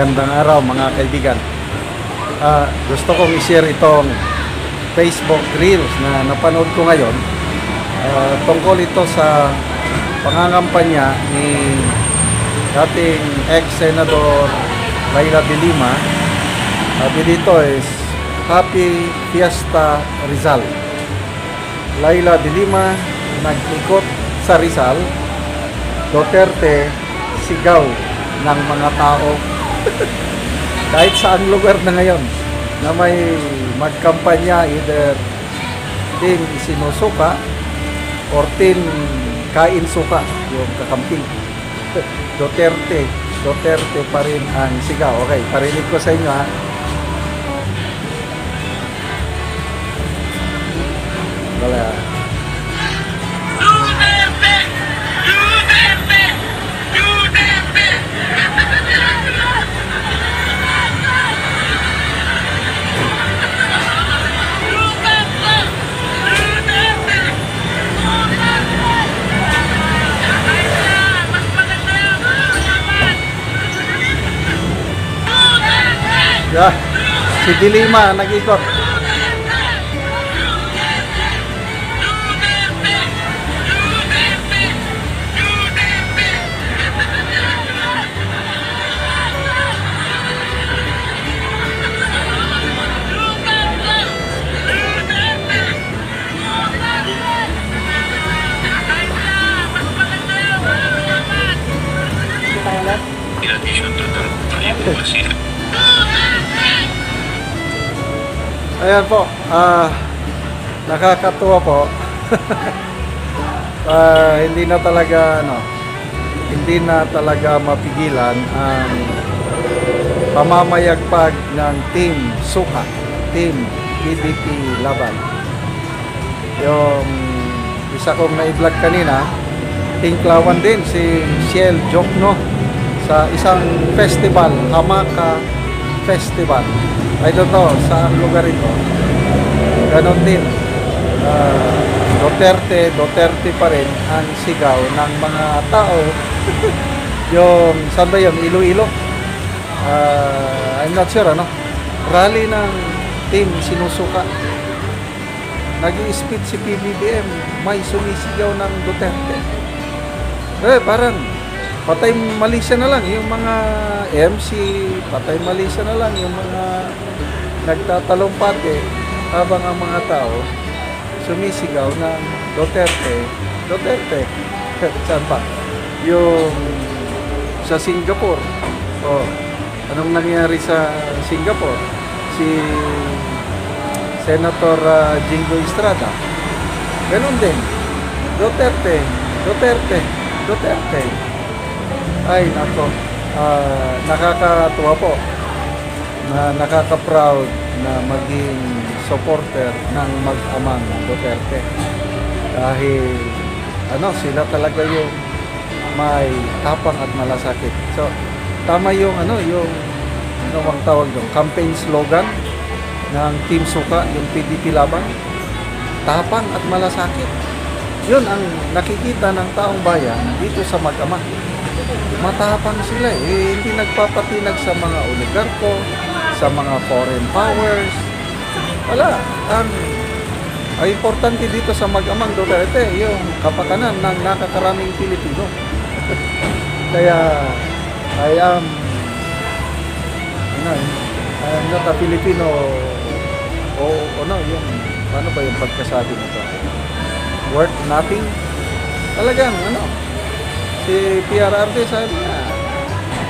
Magandang araw mga kaibigan. Gusto kong i-share itong Facebook Reels na napanood ko ngayon. Tungkol ito sa pangangampanya ni dating ex-senador Leila de Lima. Sabi dito is Happy Fiesta Rizal. Leila de Lima nag-ikot sa Rizal. Duterte sigaw ng mga tao kahit saang lugar na ngayon na may magkampanya, either team sinusuka or team kain suka, yung kakamping. Duterte pa rin ang sigaw. Okay, parinig ko sa inyo ha. Wala. Yeah, si De Lima nag-ikot. Ayan po, nakakatuwa po. Hindi na talaga mapigilan ang pamamayagpag ng Team Suka, Team PDP Laban. Yung isa kong na-vlog kanina, tinklawan din si Shell Jokno sa isang festival, Hamaka Festival. I don't know saan lugar ito. Ganon din. Duterte pa rin ang sigaw ng mga tao. Yung, saan ba yun? Iloilo? I'm not sure, ano? Rally ng team sinusuka. Nag-i-speed si PBBM. May sumisigaw ng Duterte. Parang patay malisya na lang yung mga MC, patay malisya na lang yung mga nagtatalumpati habang ang mga tao sumisigaw ng Duterte. Saan pa? Yung sa Singapore. Anong nangyari sa Singapore? Si Senator Jingo Estrada. Ganun din. Duterte. Ay, nako. Nakakatuwa po na nakaka-proud na maging supporter ng mag-amang Duterte. Dahil sila talaga yung may tapang at malasakit. So, tama yung bang tawag doon, campaign slogan ng Team Suka, yung PDP Laban. Tapang at malasakit. Yun ang nakikita ng taong bayan dito sa mag-ama. Matapang sila hindi nagpapatinag sa mga oligarko, sa mga foreign powers. Wala. Ang importante dito sa mag-amang Duterte, yung kapakanan ng nakakaraming Pilipino. Kaya, I am not a Filipino yung, ano ba yung pagkasabi nito? Worth nothing? Talagang, si PRRD sabi niya,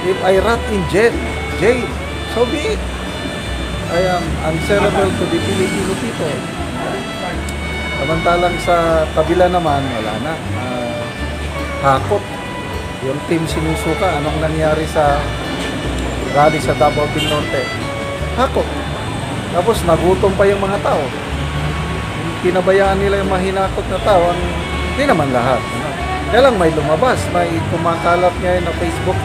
if I rot in jail, so be it. I am answerable to the Filipino people. Samantalang sa kabila naman, wala na. Hakot. Yung team sinusuka, anong nangyari sa rally sa Davao del Norte? Hakot. Tapos nagutom pa yung mga tao. Pinabayaan nila yung mahinakot na tao. Hindi naman lahat. Kaya lang may lumabas, may kumakalat ngayon na Facebook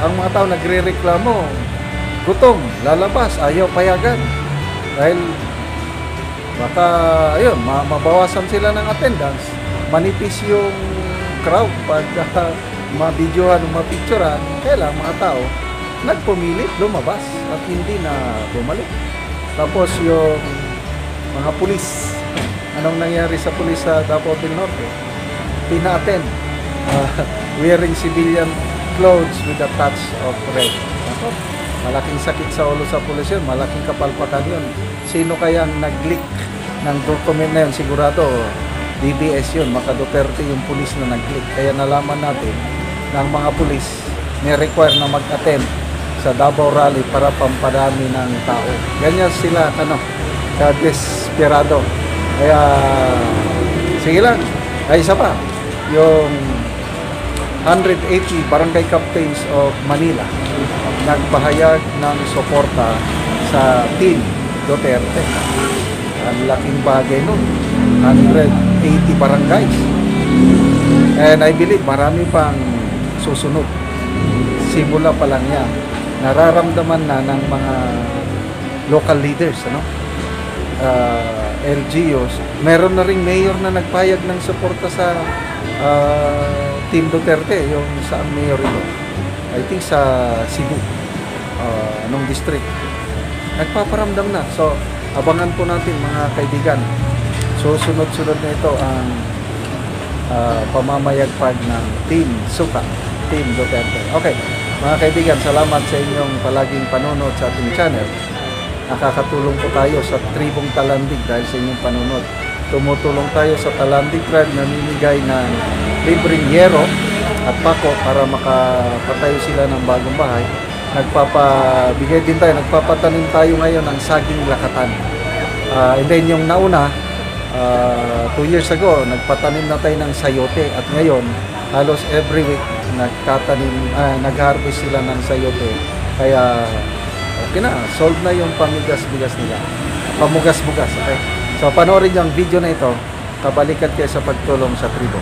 ang mga tao nagre-reklamo, gutom, lalabas, ayaw payagan. Dahil baka, mabawasan sila ng attendance, manipis yung crowd pag mabidyohan o mapicturan. Kaya lang mga tao, nagpumilit, lumabas at hindi na bumalik. Tapos yung mga pulis, anong nangyari sa pulis sa Davao del Norte? Pina-attend, wearing civilian clothes with a touch of red. Ako, malaking sakit sa ulo sa pulis yun, malaking kapalpakan yun. Sino kaya ang nag-leak ng document na yun? Sigurado, DBS yun, Maka Duterte yung pulis na nag-leak. Kaya nalaman natin na ang mga pulis may require na mag-attend sa Davao Rally para pampadami ng tao. Ganyan sila, ka-desperado. Kaya, sige lang. Ay, isa pa, yung 180 barangay captains of Manila nagpahayag ng suporta sa Team Duterte. Ang laking bagay nun. 180 barangays. And I believe marami pang susunod. Simula pa lang yan. Nararamdaman na ng mga local leaders, LGUs. Meron na ring mayor na nagpayag ng suporta sa Team Duterte, yung saan mayor ito? I think sa Cebu, anong district. Nagpaparamdam na. So, abangan po natin mga kaibigan. So, sunod-sunod na ito ang pamamayagpag ng Team Suka, Team Duterte. Okay, mga kaibigan, salamat sa inyong palaging panonood sa ating channel. Nakakatulong po tayo sa tribong Talandig dahil sa inyong panonood. Tumutulong tayo sa Talandig Tribe, namimigay ng libreng yero at pako para makapatayo sila ng bagong bahay. Nagpapabigay din tayo, nagpapatanim tayo ngayon ng saging lakatan. And then yung nauna, 2 years ago, nagpatanim na tayo ng sayote at ngayon, halos every week, nag-harvest sila ng sayote. Kaya, okay na, solve na yung pamigas-bigas nila. Pamugas-bugas, okay? So, panoorin yung video na ito, kabalikan kayo sa pagtulong sa tribo.